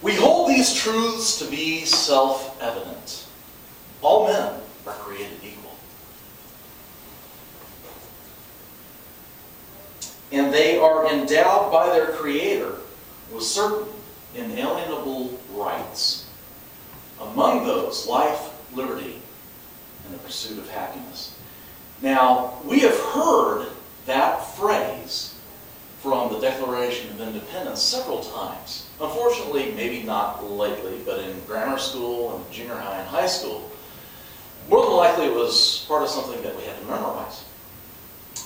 We hold these truths to be self-evident. All men are created equal. And they are endowed by their Creator with certain inalienable rights. Among those, life, liberty, and the pursuit of happiness. Now, we have heard that phrase from the Declaration of Independence several times. Unfortunately, maybe not lately, but in grammar school and junior high and high school, more than likely it was part of something that we had to memorize.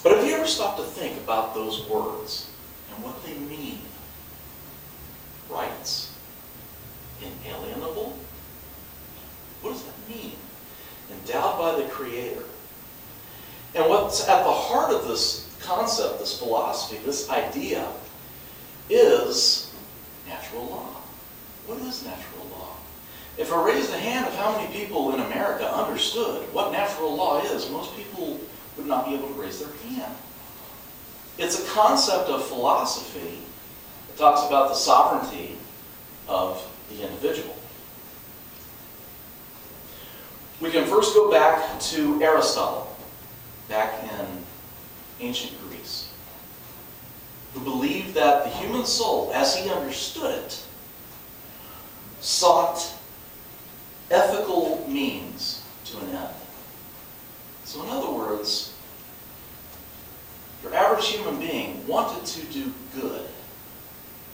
But have you ever stopped to think about those words and what they mean? Rights? Inalienable? What does that mean? Endowed by the Creator. And what's at the heart of this concept, this philosophy, this idea, is natural law. What is natural law? If I raised a hand of how many people in America understood what natural law is, most people would not be able to raise their hand. It's a concept of philosophy that talks about the sovereignty of the individual. We can first go back to Aristotle, back in ancient Greece, who believed that the human soul, as he understood it, sought ethical means to an end. So in other words, your average human being wanted to do good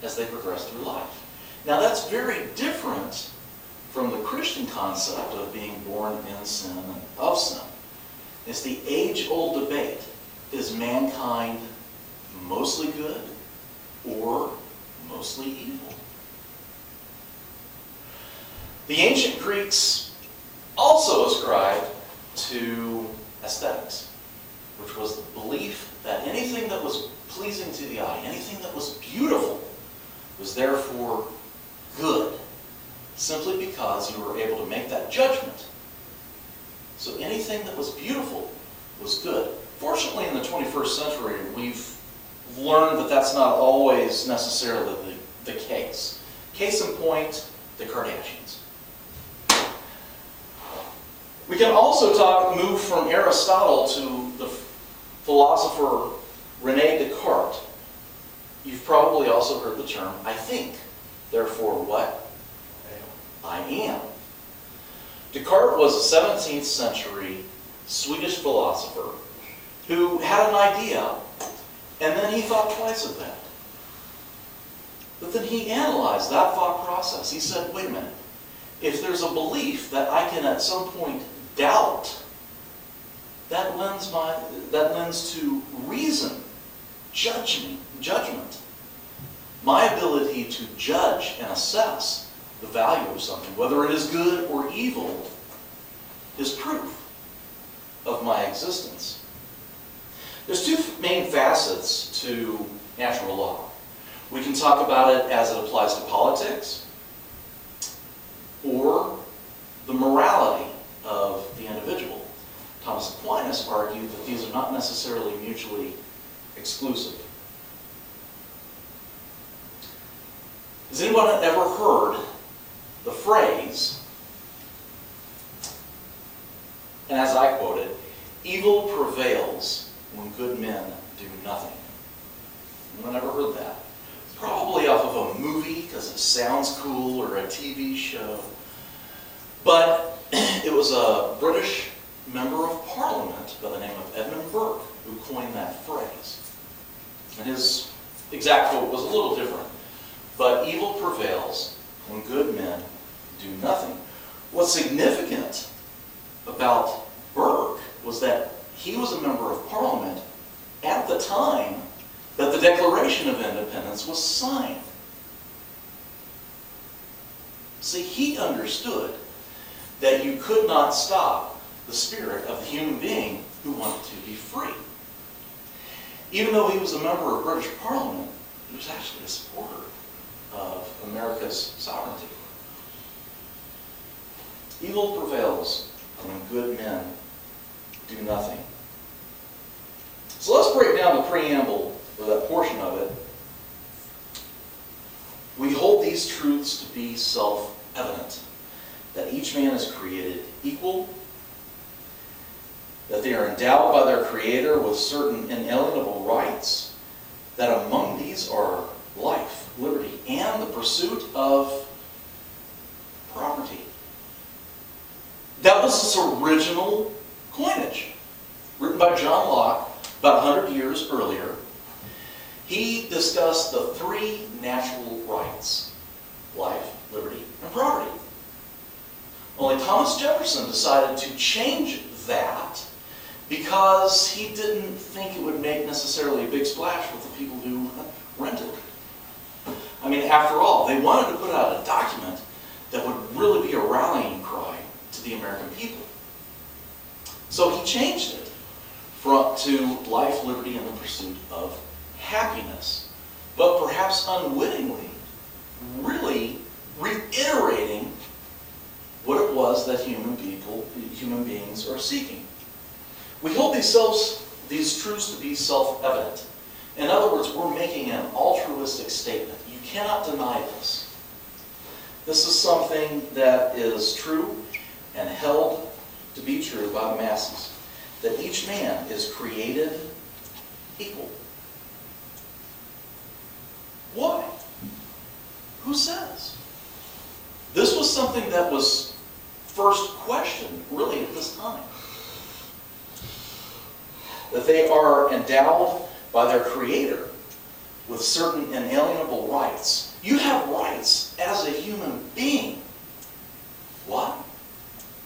as they progressed through life. Now that's very different from the Christian concept of being born in sin and of sin. It's the age-old debate. Is mankind mostly good or mostly evil? The ancient Greeks also ascribed to aesthetics, which was the belief that anything that was pleasing to the eye, anything that was beautiful, was therefore good, simply because you were able to make that judgment. So anything that was beautiful was good. Fortunately, in the 21st century, we've learned that that's not always necessarily the case. Case in point, the Kardashians. We can also move from Aristotle to the philosopher René Descartes. You've probably also heard the term, I think, therefore what? I am. Descartes was a 17th century Swedish philosopher who had an idea, and then he thought twice of that. But then he analyzed that thought process. He said, wait a minute, if there's a belief that I can at some point doubt, that lends to reason, judgment. My ability to judge and assess the value of something, whether it is good or evil, is proof of my existence. There's two main facets to natural law. We can talk about it as it applies to politics or the morality of the individual. Thomas Aquinas argued that these are not necessarily mutually exclusive. Has anyone ever heard the phrase, and as I quote it, evil prevails when good men do nothing? Anyone ever heard that? Probably off of a movie because it sounds cool, or a TV show. But it was a British member of Parliament by the name of Edmund Burke who coined that phrase. And his exact quote was a little different. But evil prevails when good men do nothing. What's significant about Burke was that he was a member of Parliament at the time that the Declaration of Independence was signed. See, he understood that you could not stop the spirit of the human being who wanted to be free. Even though he was a member of British Parliament, he was actually a supporter of America's sovereignty. Evil prevails when good men do nothing. So let's break down the preamble, or that portion of it. We hold these truths to be self-evident, that each man is created equal, that they are endowed by their Creator with certain inalienable rights, that among these are life, liberty, and the pursuit of property. That was its original coinage, written by John Locke about 100 years earlier. He discussed the three natural rights: life, liberty, and property. Only Thomas Jefferson decided to change that because he didn't think it would make necessarily a big splash with the people who rented. I mean, after all, they wanted to put out a document that would really be a rallying cry to the American people. So he changed it to life, liberty, and the pursuit of happiness. But perhaps unwittingly, really reiterating what it was that human beings are seeking. We hold these truths to be self-evident. In other words, we're making an altruistic statement. You cannot deny this. This is something that is true and held to be true by the masses, that each man is created equal. Why? Who says? This was something that was first questioned, really, at this time. That they are endowed by their Creator with certain inalienable rights. You have rights as a human being. Why?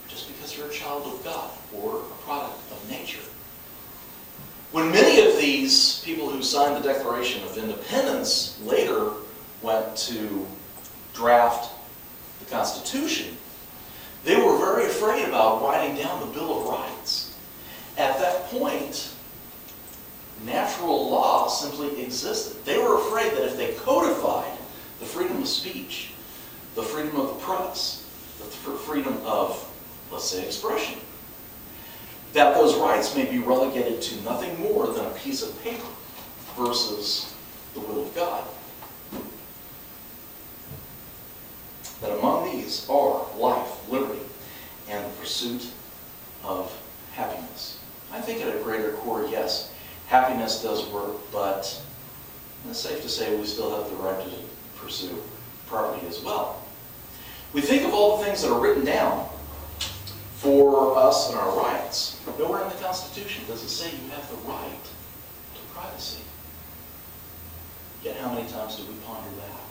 Just because you're a child of God or a product of nature. When many of these people who signed the Declaration of Independence later went to draft the Constitution, they were very afraid about writing down the Bill of Rights. At that point, natural law simply existed. They were afraid that if they codified the freedom of speech, the freedom of the press, the freedom of, let's say, expression, that those rights may be relegated to nothing more than a piece of paper versus the will of God. That among these are life, liberty, and the pursuit of happiness. I think at a greater core, yes, happiness does work, but it's safe to say we still have the right to pursue property as well. We think of all the things that are written down for us and our rights. Nowhere in the Constitution does it say you have the right to privacy. Yet how many times do we ponder that?